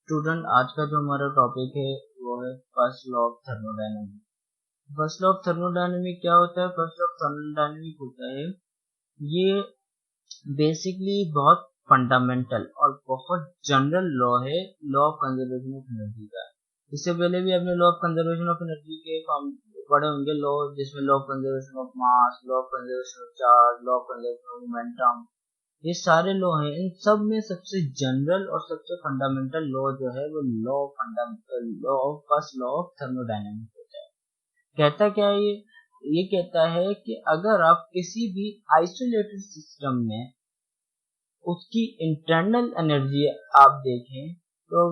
Student, आज का जो हमारा टॉपिक है वो है first law of thermodynamics. First law of thermodynamic क्या होता है? फर्स्ट लॉ ऑफ थर्मोडायनेमिक होता है ये बेसिकली बहुत फंडामेंटल और बहुत जनरल लॉ है, law of conservation of energy का। इससे पहले भी आपने law of conservation of energy के फॉर्म पढ़े होंगे, लॉ जिसमें law of conservation of mass, law of conservation of charge, law of conservation of momentum, ये सारे लॉ हैं। इन सब में सबसे जनरल और सबसे फंडामेंटल लॉ जो है वो law fundamental law of first law of thermodynamics होता है। कहता क्या है ये कहता है कि अगर आप किसी भी आइसोलेटेड सिस्टम में उसकी इंटरनल एनर्जी आप देखें, तो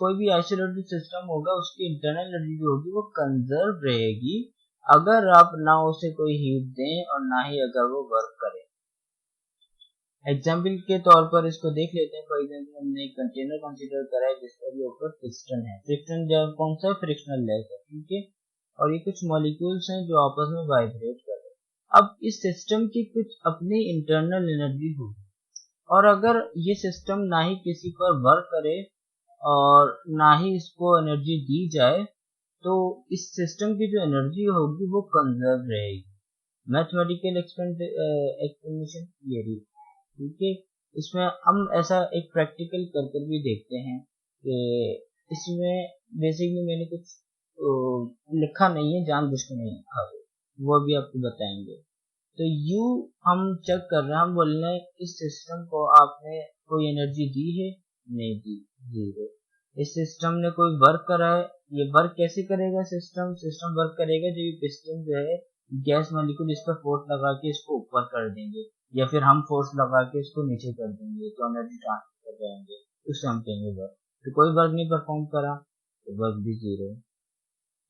कोई भी आइसोलेटेड सिस्टम होगा उसकी इंटरनल एनर्जी जो होगी वो कंजर्व रहेगी, अगर आप ना उसे कोई हीट दें और ना ही अगर वो वर्क करे। एग्जाम्पल के तौर पर इसको देख लेते हैं। फॉर एग्जाम्पल हमने एक कंटेनर कंसीडर करा है जिसका भी ऊपर पिस्टन है। पिस्टन जब कौन सा फ्रिक्शनल लेस है, ठीक है, और ये कुछ मॉलिक्यूल्स हैं जो आपस में वाइब्रेट कर रहे हैं। अब इस सिस्टम की कुछ अपनी इंटरनल एनर्जी होगी, और अगर ये सिस्टम ना ही किसी पर वर्क करे और ना ही इसको एनर्जी दी जाए, तो इस सिस्टम की जो एनर्जी होगी वो कंजर्व रहेगी। मैथमेटिकल एक्सप्लेनेशन ये रही, ठीक है। इसमें हम ऐसा एक प्रैक्टिकल कर कर भी देखते हैं कि इसमें बेसिकली मैंने कुछ लिखा नहीं है, जानबूझ के नहीं लिखा है, वो भी आपको बताएंगे। तो यू हम चेक कर रहे हैं, हम बोल रहे हैं इस सिस्टम को आपने कोई एनर्जी दी है? नहीं दी, जीरो। इस सिस्टम ने कोई वर्क करा है? ये वर्क कैसे करेगा? सिस्टम वर्क करेगा जब ये पिस्टन जो है गैस मॉलिक्यूल इस पर फोर्स लगा के इसको ऊपर कर देंगे, या फिर हम फोर्स लगा के इसको नीचे कर देंगे, तो एनर्जी ट्रांसफर कर जाएंगे, उससे हम कहेंगे वर्क। तो कोई वर्क नहीं परफॉर्म करा तो वर्क भी जीरो।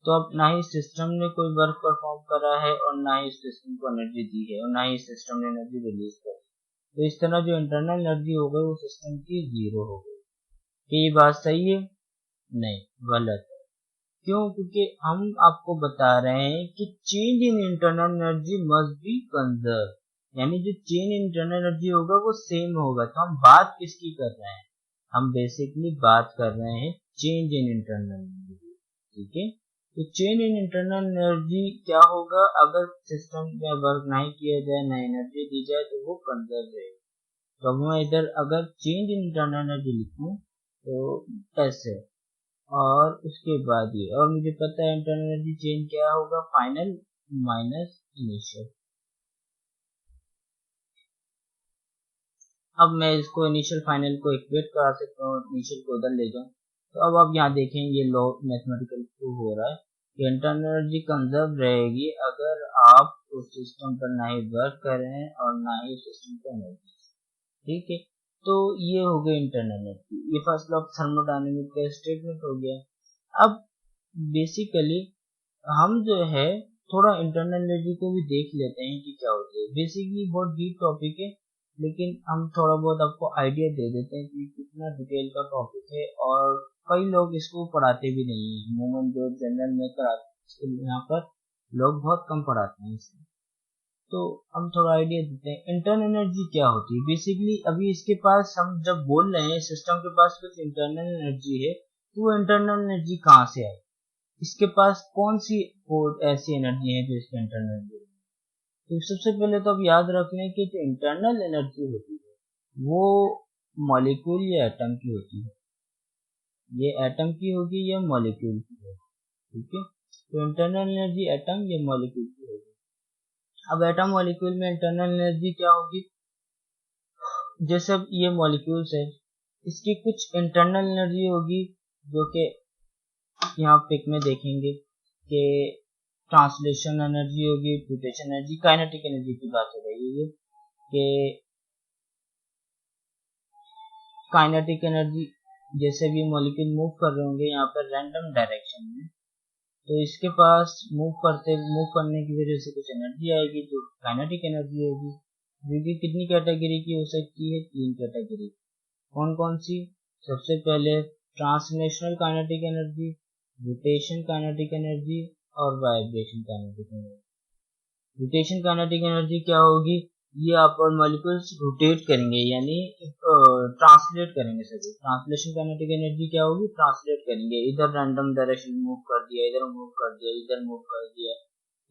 तो अब ना ही सिस्टम ने कोई वर्क परफॉर्म करा है और ना ही सिस्टम को एनर्जी दी है और ना ही सिस्टम ने एनर्जी रिलीज करी, तो इस तरह जो इंटरनल एनर्जी हो गई वो सिस्टम की जीरो हो गई। क्या ये बात सही है? नहीं, गलत है। क्यों? क्योंकि हम आपको बता रहे हैं कि change in internal energy must be conserve, यानी जो चेंज इन इंटरनल एनर्जी होगा वो सेम होगा। तो हम बात किसकी कर रहे हैं? हम बेसिकली बात कर रहे हैं चेंज इन इंटरनल एनर्जी, ठीक है। तो चेंज इन इंटरनल एनर्जी क्या होगा? अगर सिस्टम में वर्क नहीं किया जाए, ना एनर्जी दी जाए, तो वो कंजर्व रहेगा। तो अब मैं इधर अगर चेंज इन इंटरनल एनर्जी लिखूं तो ऐसे, और उसके बाद ये, और मुझे पता है इंटरनल एनर्जी चेंज क्या होगा? Final minus initial. अब मैं इसको इनिशियल फाइनल को इक्वेट करा सकता हूँ, इनिशियल को उधर ले जाऊँ। तो अब आप यहाँ देखें ये लॉ मैथमेटिकल प्रूव हो रहा है कि इंटरनल एनर्जी कंजर्व रहेगी अगर आप उस सिस्टम पर ना ही वर्क करें और ना ही सिस्टम को एनर्जी, ठीक है। तो ये हो गया इंटरनल एनर्जी, ये फर्स्ट लॉ ऑफ थर्मोडायनेमिक का स्टेटमेंट हो गया। अब बेसिकली हम जो है थोड़ा इंटरनल एनर्जी को भी देख लेते हैं कि क्या होती है। बेसिकली बहुत डीप टॉपिक है, लेकिन हम थोड़ा बहुत आपको आइडिया दे देते हैं कि कितना डिटेल का टॉपिक है, और कई लोग इसको पढ़ाते भी नहीं है। अमूमन जो जनरल में कराते यहाँ पर लोग बहुत कम पढ़ाते हैं इसे। तो हम थोड़ा आइडिया देते हैं इंटरनल एनर्जी क्या होती है। बेसिकली अभी इसके पास, हम जब बोल रहे हैं सिस्टम के पास कुछ इंटरनल एनर्जी है, तो वो इंटरनल एनर्जी कहाँ से आई? इसके पास कौन सी ऐसी एनर्जी है जो इसके इंटरनल एनर्जी? तो सबसे पहले तो आप याद रख लें कि जो इंटरनल एनर्जी होती है वो मॉलिक्यूल या एटम की होती है। ये एटम की होगी या मॉलिक्यूल की होगी, ठीक है। तो इंटरनल एनर्जी एटम या मॉलिक्यूल की होगी। अब एटम मॉलिक्यूल में इंटरनल एनर्जी क्या होगी? जैसे अब ये मॉलिक्यूल्स है, इसकी कुछ इंटरनल एनर्जी होगी जो कि यहाँ पिक में देखेंगे कि ट्रांसलेशन एनर्जी होगी, रोटेशन एनर्जी, काइनेटिक एनर्जी की बात हो रही है कि काइनेटिक एनर्जी, जैसे भी मॉलिक्यूल मूव कर रहे होंगे यहाँ पर रैंडम डायरेक्शन में, तो इसके पास मूव करने की वजह से कुछ एनर्जी आएगी जो काइनेटिक एनर्जी होगी, जो कि कितनी कैटेगरी की हो सकती है? 3 कैटेगरी। कौन कौन सी? सबसे पहले translational kinetic energy, rotation kinetic energy और vibration kinetic energy. Rotation kinetic energy क्या होगी? ये अपन मॉलिक्यूल्स रोटेट करेंगे यानी ट्रांसलेट करेंगे। सभी ट्रांसलेशन काइनेटिक एनर्जी क्या होगी, ट्रांसलेट करेंगे। इधर रैंडम डायरेक्शन मूव कर दिया, इधर मूव कर दिया, इधर मूव कर दिया,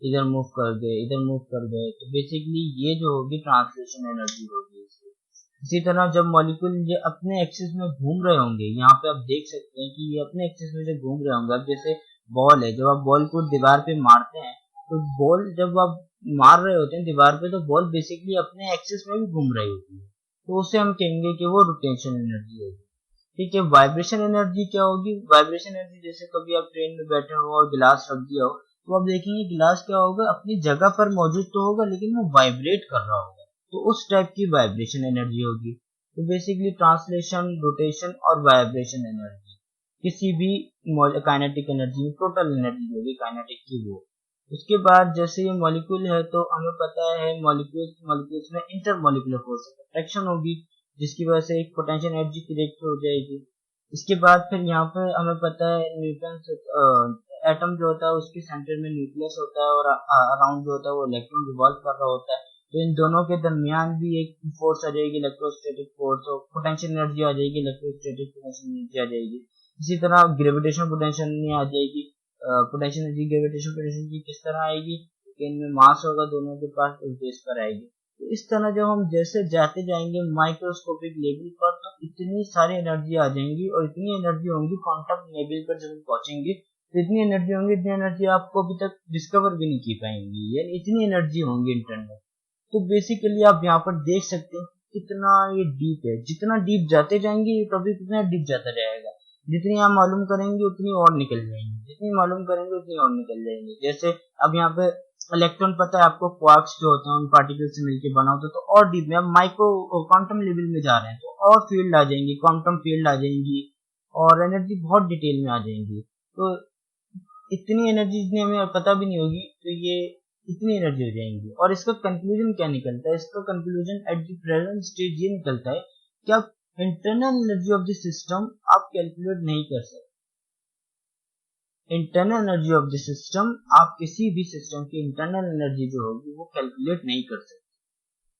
इधर मूव कर गए, इधर मूव कर गए, तो बेसिकली ये जो होगी ट्रांसलेशन एनर्जी होगी। इसी तरह जब मॉलिक्यूल ये अपने एक्सिस में घूम रहे होंगे, यहाँ पे आप देख सकते हैं कि ये अपने एक्सिस में जब घूम रहे होंगे, अब जैसे बॉल है, जब आप बॉल को दीवार पे मारते हैं तो बॉल जब आप मार रहे होते हैं दीवार पे तो बॉल बेसिकली अपने एक्सिस में भी घूम रही होती है, तो उसे हम कहेंगे कि वो रोटेशन एनर्जी होगी। ठीक है, वाइब्रेशन एनर्जी क्या होगी, वाइब्रेशन एनर्जी जैसे कभी आप ट्रेन में बैठे हो और गिलास रख दिया हो तो आप देखेंगे गिलास क्या होगा, अपनी जगह पर मौजूद तो होगा लेकिन वो वाइब्रेट कर रहा होगा, तो उस टाइप की वाइब्रेशन एनर्जी होगी। तो बेसिकली ट्रांसलेशन, रोटेशन और वाइब्रेशन एनर्जी किसी भी काइनेटिक एनर्जी में टोटल एनर्जी होगी काइनेटिक की वो। उसके बाद जैसे ये मॉलिक्यूल है तो हमें पता है मॉलिक्यूल्स में इंटरमॉलिक्यूलर फोर्स अट्रैक्शन होगी, जिसकी वजह से एक पोटेंशियल एनर्जी क्रिएट हो जाएगी। इसके बाद फिर यहाँ पे हमें पता है न्यूटन एटम जो होता है उसके सेंटर में न्यूक्लियस होता है और अराउंड जो होता है वो इलेक्ट्रॉन रिवॉल्व कर रहा होता है, तो इन दोनों के दरमियान भी एक फोर्स आ जाएगी, इलेक्ट्रोस्टैटिक फोर्स, और पोटेंशियल एनर्जी आ जाएगी, इलेक्ट्रोस्टैटिक पोटेंशियल एनर्जी आ जाएगी। इसी तरह ग्रेविटेशन पोटेंशियल आ जाएगी। पोटेंशियल एनर्जी ग्रेविटेशन पोटेंशियल की किस तरह आएगी कि इनमें मास होगा दोनों के पास, उस बेस पर आएगी। तो इस तरह जब हम जैसे जाते जाएंगे माइक्रोस्कोपिक लेवल पर तो इतनी सारी एनर्जी आ जाएंगी, और इतनी एनर्जी होंगी क्वांटम लेवल पर जब हम पहुंचेंगे तो इतनी एनर्जी होंगी, इतनी एनर्जी आपको अभी तक डिस्कवर भी नहीं की पाएंगी, यानी इतनी एनर्जी होंगी इंटरनल। तो बेसिकली आप यहाँ पर देख सकते हैं कितना ये डीप है, जितना डीप जाते जाएंगे ये कभी कितना डीप जाता जाएगा, जितनी आप मालूम करेंगे उतनी और निकल जाएंगे, जितनी मालूम करेंगे उतनी और निकल जाएंगे। जैसे अब यहाँ पे इलेक्ट्रॉन पता है आपको, क्वार्क्स जो होते हैं उन पार्टिकल से मिलकर बना होता है, तो और डीप में अब माइक्रो क्वांटम लेवल में जा रहे हैं तो और फील्ड आ जाएंगी, क्वांटम फील्ड आ जाएंगी और एनर्जी बहुत डिटेल में आ जाएंगी। तो इतनी एनर्जी जितनी हमें पता भी नहीं होगी तो ये इतनी एनर्जी हो जाएंगी। और इसका कंक्लूजन क्या निकलता है, इसका conclusion at the present stage ये निकलता है कि आप internal energy of the system आप कैलकुलेट नहीं कर सकते। Internal energy of the system, आप किसी भी सिस्टम की इंटरनल एनर्जी जो होगी वो कैलकुलेट नहीं कर सकते।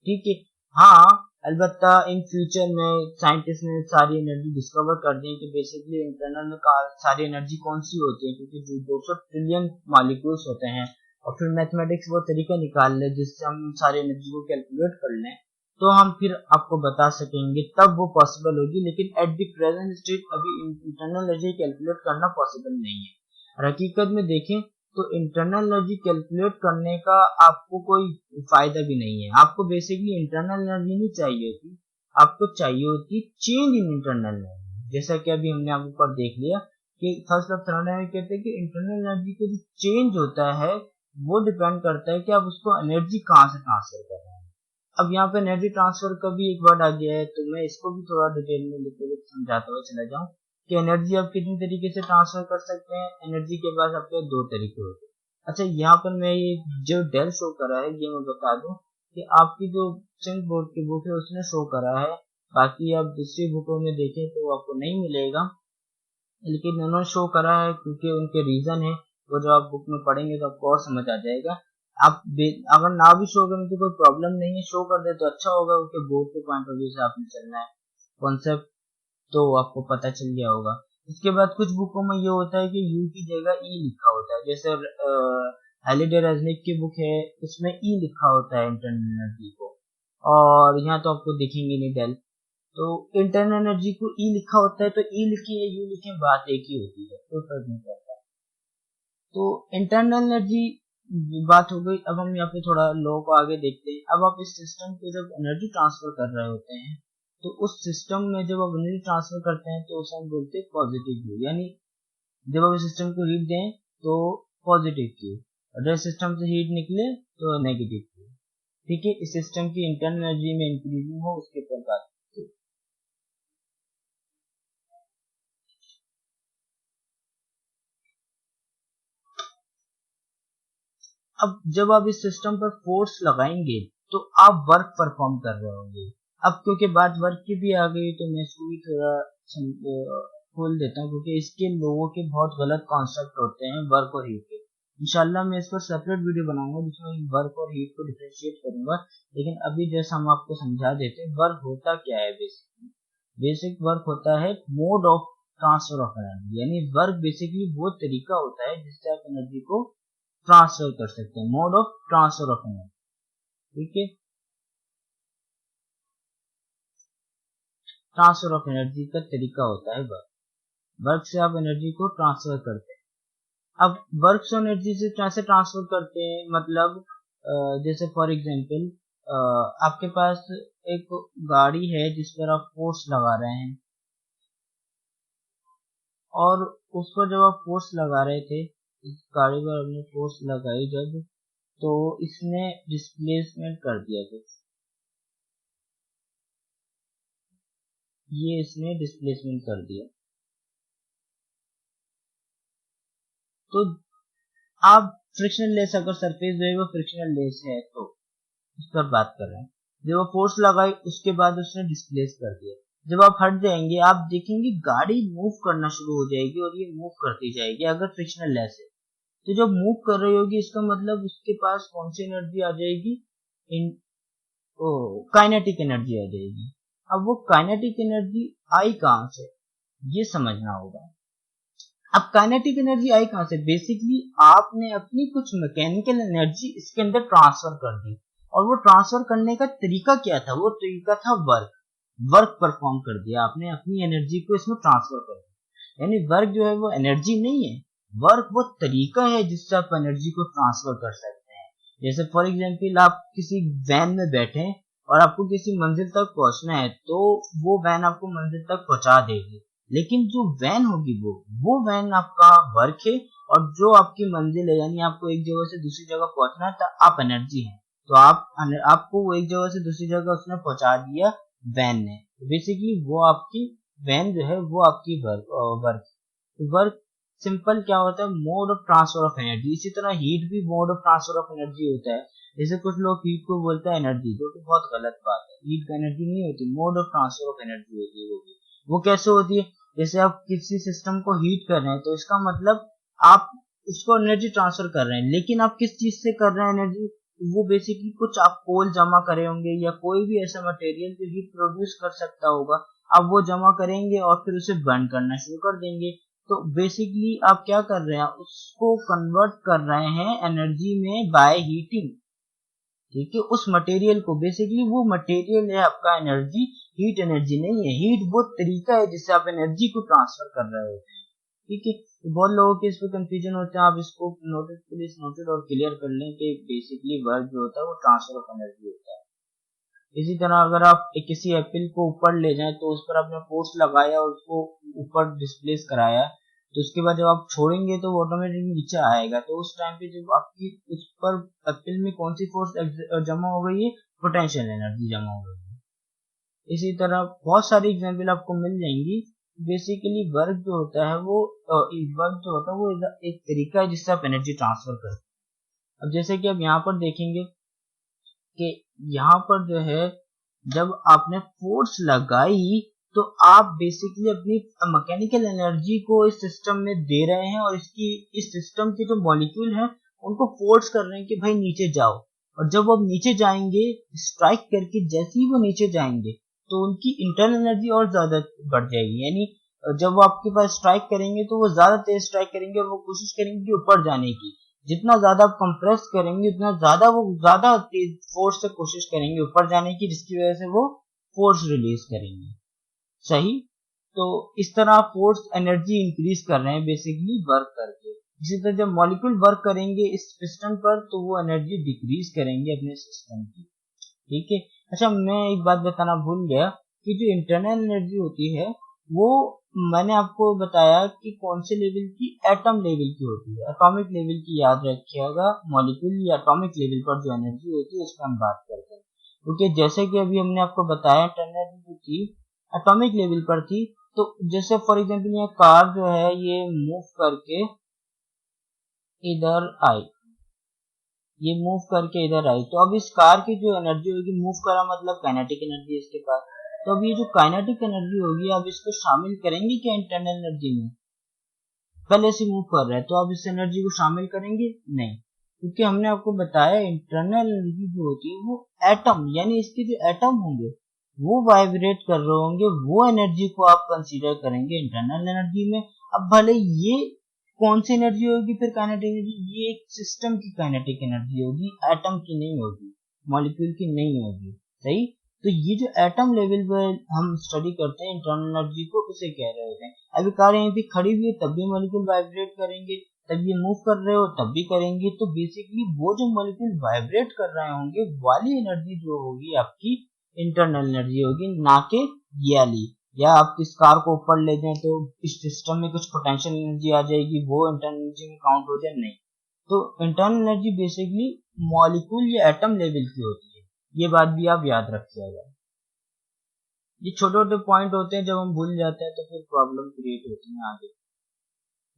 ठीक है, हाँ अलबत्ता इन फ्यूचर में साइंटिस्ट ने सारी एनर्जी डिस्कवर कर दी कि बेसिकली इंटरनल में सारी एनर्जी कौन सी होती है, क्योंकि जो 200 ट्रिलियन मॉलिक्यूल्स होते हैं, और फिर मैथमेटिक्स वो तरीका निकाल ले जिससे हम सारी एनर्जी को कैलकुलेट कर लें, तो हम फिर आपको बता सकेंगे, तब वो पॉसिबल होगी। लेकिन एट द प्रेजेंट स्टेट अभी इंटरनल एनर्जी कैलकुलेट करना पॉसिबल नहीं है। और हकीकत में देखें तो इंटरनल एनर्जी कैलकुलेट करने का आपको कोई फायदा भी नहीं है। आपको बेसिकली इंटरनल एनर्जी नहीं चाहिए होती, आपको चाहिए होती चेंज इन इंटरनल एनर्जी। जैसा कि अभी हमने आपको ऊपर देख लिया कि फर्स्ट ऑफ थर्मोडायनामिक्स कहते हैं कि इंटरनल एनर्जी का जो चेंज होता है वो डिपेंड करता है कि आप उसको एनर्जी कहाँ से ट्रांसफर कर रहे हैं। अब यहाँ पे एनर्जी ट्रांसफर का भी एक वर्ड आ गया है, तो मैं इसको भी थोड़ा डिटेल में लिख के समझाता हुआ चला जाऊँ कि एनर्जी आप कितनी तरीके से ट्रांसफर कर सकते हैं। एनर्जी के पास आपके दो तरीके होते हैं। अच्छा, यहाँ पर मैं ये जो डेल शो करा है ये मैं बता दूं कि आपकी जो सिंक बोर्ड की बुक है उसने शो करा है, बाकी आप दूसरी बुकों में देखें तो आपको नहीं मिलेगा, लेकिन उन्होंने शो करा है क्योंकि उनके रीजन है, वो जो आप बुक में पढ़ेंगे तो आपको और समझ आ जाएगा। आप अगर ना भी शो करें तो कोई प्रॉब्लम नहीं है, शो कर दे तो अच्छा होगा, क्योंकि बोर्ड के पॉइंट ऑफ व्यू से आपने चलना है कॉन्सेप्ट, तो आपको पता चल गया होगा। इसके बाद कुछ बुकों में ये होता है कि यू की जगह ई लिखा होता है, जैसे हालिडे रेजनिक की बुक है उसमें ई लिखा होता है इंटरनल एनर्जी को, और यहाँ तो आपको दिखेंगे नहीं डेल, तो इंटरनल एनर्जी को ई लिखा होता है, तो ई लिखी या यू लिखे बात एक ही होती है, कोई फर्क नहीं पड़ता। तो इंटरनल एनर्जी बात हो गई। अब हम यहाँ पे थोड़ा लॉ को आगे देखते हैं। अब आप इस सिस्टम पे जब एनर्जी ट्रांसफर कर रहे होते हैं तो उस सिस्टम में जब आप एनर्जी ट्रांसफर करते हैं तो उसे हम बोलते हैं पॉजिटिव क्यू, यानी जब आप सिस्टम को हीट दें तो पॉजिटिव क्यू, अगर सिस्टम से हीट निकले तो नेगेटिव क्यू। ठीक है, इस सिस्टम की इंटरनल एनर्जी में इंक्रीजिंग हो उसके ऊपर बात करते हैं। अब जब आप इस सिस्टम पर फोर्स लगाएंगे तो आप वर्क परफॉर्म कर रहे होंगे। अब क्योंकि बात वर्क की भी आ गई तो मैं इसको भी थोड़ा खोल देता हूँ, क्योंकि इसके लोगों के बहुत गलत कॉन्सेप्ट होते हैं वर्क और हीट के। इंशाल्लाह मैं इस पर सेपरेट वीडियो बनाऊंगा जिसमें वर्क और हीट को डिफरेंशिएट करूंगा। लेकिन अभी जैसा हम आपको समझा देते हैं, वर्क होता क्या है। बेसिक वर्क होता है mode of transfer of energy, यानी वर्क बेसिकली वो तरीका होता है जिससे आप एनर्जी को ट्रांसफर कर सकते हैं, mode of transfer of energy. ठीक है, ट्रांसफर ऑफ एनर्जी का तरीका होता है वर्क। वर्क से आप एनर्जी को ट्रांसफर करते हैं। अब वर्क से एनर्जी से कैसे ट्रांसफर करते हैं, मतलब जैसे फॉर एग्जांपल आपके पास एक गाड़ी है जिस पर आप फोर्स लगा रहे हैं, और उस पर जब आप फोर्स लगा रहे थे, इस गाड़ी पर आपने फोर्स लगाई जब, तो इसने डिस्प्लेसमेंट कर दिया कुछ, ये इसने डिस्प्लेसमेंट कर दिया। तो आप फ्रिक्शनल लेस, अगर सरफेस जो है वो फ्रिक्शनल लेस है तो उस पर बात कर रहे हैं। जब वो फोर्स लगाई उसके बाद उसने डिस्प्लेस कर दिया, जब आप हट जाएंगे आप देखेंगे गाड़ी मूव करना शुरू हो जाएगी और ये मूव करती जाएगी अगर फ्रिक्शनल लेस है। तो जब मूव कर रही होगी इसका मतलब उसके पास कौन सी एनर्जी आ जाएगी, इन काइनेटिक एनर्जी आ जाएगी। अब वो काइनेटिक एनर्जी आई कहां से, ये समझना होगा। अब काइनेटिक एनर्जी आई कहां से, बेसिकली आपने अपनी कुछ मैकेनिकल एनर्जी इसके अंदर ट्रांसफर कर दी, और वो ट्रांसफर करने का तरीका क्या था, वो तरीका था वर्क परफॉर्म कर दिया आपने, अपनी एनर्जी को इसमें ट्रांसफर कर दिया। यानी वर्क जो है वो एनर्जी नहीं है, वर्क वो तरीका है जिससे आप एनर्जी को ट्रांसफर कर सकते हैं। जैसे फॉर एग्जाम्पल आप किसी वैन में बैठे और आपको किसी मंजिल तक पहुंचना है, तो वो वैन आपको मंजिल तक पहुंचा देगी, लेकिन जो वैन होगी वो वैन आपका वर्क है, और जो आपकी मंजिल है यानी आपको एक जगह से दूसरी जगह पहुंचना है तो आप एनर्जी है। तो आपको वो एक जगह से दूसरी जगह उसने पहुंचा दिया वैन ने, बेसिकली वो आपकी वैन जो है वो आपकी वर्क सिंपल क्या होता है, mode of transfer of energy. इसी तरह हीट भी mode of transfer of energy होता है। जैसे कुछ लोग हीट को बोलते हैं एनर्जी, जो कि बहुत गलत बात है। हीट का एनर्जी नहीं होती, mode of transfer of energy होती है। वो कैसे होती है, जैसे आप किसी सिस्टम को हीट कर रहे हैं तो इसका मतलब आप उसको एनर्जी ट्रांसफर कर रहे हैं, लेकिन आप किस चीज से कर रहे हैं एनर्जी, वो बेसिकली कुछ आप कोल जमा करे होंगे या कोई भी ऐसा मटेरियल जो हीट प्रोड्यूस कर सकता होगा, आप वो जमा करेंगे और फिर उसे बर्न करना शुरू कर देंगे। तो बेसिकली आप क्या कर रहे हैं, उसको कन्वर्ट कर रहे हैं एनर्जी में बाय हीटिंग। ठीक है, उस मटेरियल को, बेसिकली वो मटेरियल है आपका एनर्जी, हीट एनर्जी नहीं है। हीट वो तरीका है जिससे आप एनर्जी को ट्रांसफर कर रहे होते हैं। ठीक है, तो बहुत लोगों के इस पे कंफ्यूजन होता है, आप इसको नोटेड प्लीज नोटेड और क्लियर कर लें कि बेसिकली वर्क जो होता है वो ट्रांसफर ऑफ एनर्जी होता है। इसी तरह अगर आप किसी एप्पल को ऊपर ले जाएं तो उस पर आपने फोर्स लगाया और उसको ऊपर डिस्प्लेस कराया, तो उसके बाद जब आप छोड़ेंगे तो वो ऑटोमेटिकली नीचे आएगा। तो उस टाइम पे जब आपकी उस पर एप्पल में कौन सी फोर्स जमा हो गई है, पोटेंशियल एनर्जी जमा हो गई है। इसी तरह बहुत सारी एग्जांपल आपको मिल जाएंगी। बेसिकली वर्क जो होता है वो एक तरीका है जिससे आप एनर्जी ट्रांसफर करते हैं। अब जैसे कि अब यहाँ पर देखेंगे कि यहाँ पर जो है जब आपने फोर्स लगाई तो आप बेसिकली अपनी मैकेनिकल एनर्जी को इस सिस्टम में दे रहे हैं, और इस सिस्टम के जो मॉलिक्यूल हैं उनको फोर्स कर रहे हैं कि भाई नीचे जाओ। और जब वो नीचे जाएंगे स्ट्राइक करके, जैसे ही वो नीचे जाएंगे तो उनकी इंटरनल एनर्जी और ज्यादा बढ़ जाएगी। यानी जब वो आपके पास स्ट्राइक करेंगे तो वो ज्यादा तेज स्ट्राइक करेंगे और वो कोशिश करेंगे ऊपर जाने की। जितना ज्यादा आप कंप्रेस करेंगे उतना ज्यादा वो ज्यादा तेज फोर्स से कोशिश करेंगे ऊपर जाने की, जिसकी वजह से वो फोर्स रिलीज करेंगे। सही, तो इस तरह आप फोर्स एनर्जी इंक्रीज कर रहे हैं बेसिकली वर्क करके। इसी तरह जब मॉलिक्यूल वर्क करेंगे इस सिस्टम पर तो वो एनर्जी डिक्रीज करेंगे अपने सिस्टम की। ठीक है, अच्छा मैं एक बात बताना भूल गया कि जो इंटरनल एनर्जी होती है वो मैंने आपको बताया कि कौन से लेवल की, एटम लेवल की होती है, एटॉमिक लेवल की याद रखिएगा। मॉलिक्यूल या एटॉमिक लेवल पर जो एनर्जी होती है उस पर हम बात करते हैं। क्योंकि जैसे कि अभी हमने आपको बताया इंटरनल एनर्जी थी एटॉमिक लेवल पर थी, तो जैसे फॉर एग्जांपल ये कार जो है ये मूव करके इधर आई, ये मूव करके इधर आई, तो अब इस कार की जो एनर्जी होगी, मूव करा मतलब काइनेटिक एनर्जी इसके पास, तो अब ये जो काइनेटिक एनर्जी होगी आप इसको शामिल करेंगे क्या इंटरनल एनर्जी में, पहले से मूव कर रहा है, तो आप इस एनर्जी को शामिल करेंगे नहीं, क्योंकि हमने आपको बताया इंटरनल एनर्जी जो होती है वो एटम, यानी इसके जो एटम होंगे वो वाइब्रेट कर रहे होंगे, वो एनर्जी को आप कंसीडर करेंगे इंटरनल एनर्जी में। अब भले ये कौन सी एनर्जी होगी फिर काइनेटिक एनर्जी, ये एक सिस्टम की काइनेटिक एनर्जी होगी, एटम की नहीं होगी, मॉलिक्यूल की नहीं होगी, सही। तो ये जो एटम लेवल पे हम स्टडी करते हैं इंटरनल एनर्जी को, उसे कह रहे होते हैं। अभी कार यहीं पे खड़ी हुई है तब भी मॉलिक्यूल वाइब्रेट करेंगे, तब ये मूव कर रहे हो तब भी करेंगे, तो बेसिकली वो जो मॉलिक्यूल वाइब्रेट कर रहे होंगे वाली एनर्जी जो होगी आपकी इंटरनल एनर्जी होगी, ना कि ये वाली। या आप इस कार को ऊपर ले जाएं तो इस सिस्टम में कुछ पोटेंशियल एनर्जी आ जाएगी, वो इंटरनल एनर्जी में काउंट हो जाए, नहीं। तो इंटरनल एनर्जी बेसिकली मॉलिक्यूल या एटम लेवल की होती है, ये बात भी आप याद रखिएगा। ये छोटे छोटे पॉइंट होते हैं, जब हम भूल जाते हैं तो फिर प्रॉब्लम क्रिएट होती है आगे।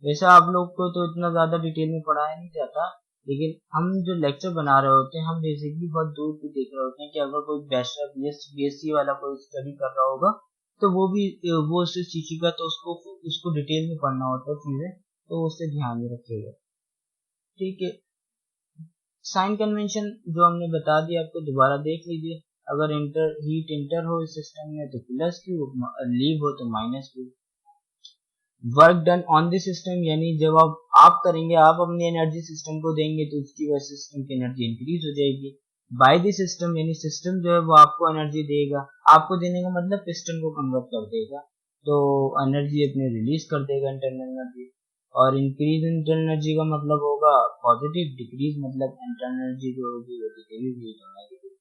वैसे आप लोग को तो इतना ज्यादा डिटेल में पढ़ाया नहीं जाता, लेकिन हम जो लेक्चर बना रहे होते हैं हम बेसिकली बहुत दूर की देख रहे होते हैं कि अगर कोई बैचलर बीएससी वाला कोई स्टडी कर रहा होगा तो वो भी वो उससे सीखेगा, तो उसको डिटेल में पढ़ना होता है चीजें, तो उससे ध्यान में रखिएगा, ठीक है। साइन कन्वेंशन जो हमने बता दिया आपको, दोबारा देख लीजिए। अगर हीट इंटर हो इस सिस्टम में तो प्लस क्यू, लीव हो तो minus Q. Work done on the system, यानी जब आप करेंगे, आप अपनी एनर्जी सिस्टम को देंगे तो उसकी वजह से सिस्टम की एनर्जी इंक्रीज हो जाएगी। बाय द सिस्टम, यानी सिस्टम जो है वो आपको एनर्जी देगा, आपको देने का मतलब पिस्टन को कन्वर्ट कर देगा, तो एनर्जी अपने रिलीज कर देगा इंटरनल एनर्जी। और इंक्रीज इंटरनल एनर्जी का मतलब होगा पॉजिटिव, डिक्रीज मतलब इंटरनल एनर्जी जो होगी वो नेगेटिव,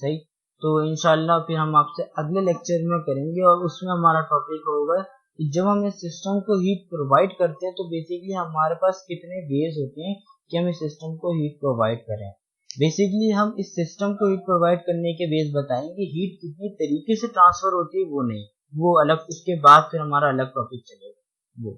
सही। तो इंशाल्लाह फिर हम आपसे अगले लेक्चर में करेंगे, और उसमें हमारा टॉपिक होगा कि जब हम इस सिस्टम को हीट प्रोवाइड करते हैं तो बेसिकली हमारे पास कितने वेज होते हैं कि हम इस सिस्टम को हीट प्रोवाइड करें। बेसिकली हम इस सिस्टम को हीट प्रोवाइड करने के वेज बताएंगे, हीट कितनी तरीके से ट्रांसफर होती है वो नहीं, वो अलग, उसके बाद फिर हमारा अलग टॉपिक चलेगा।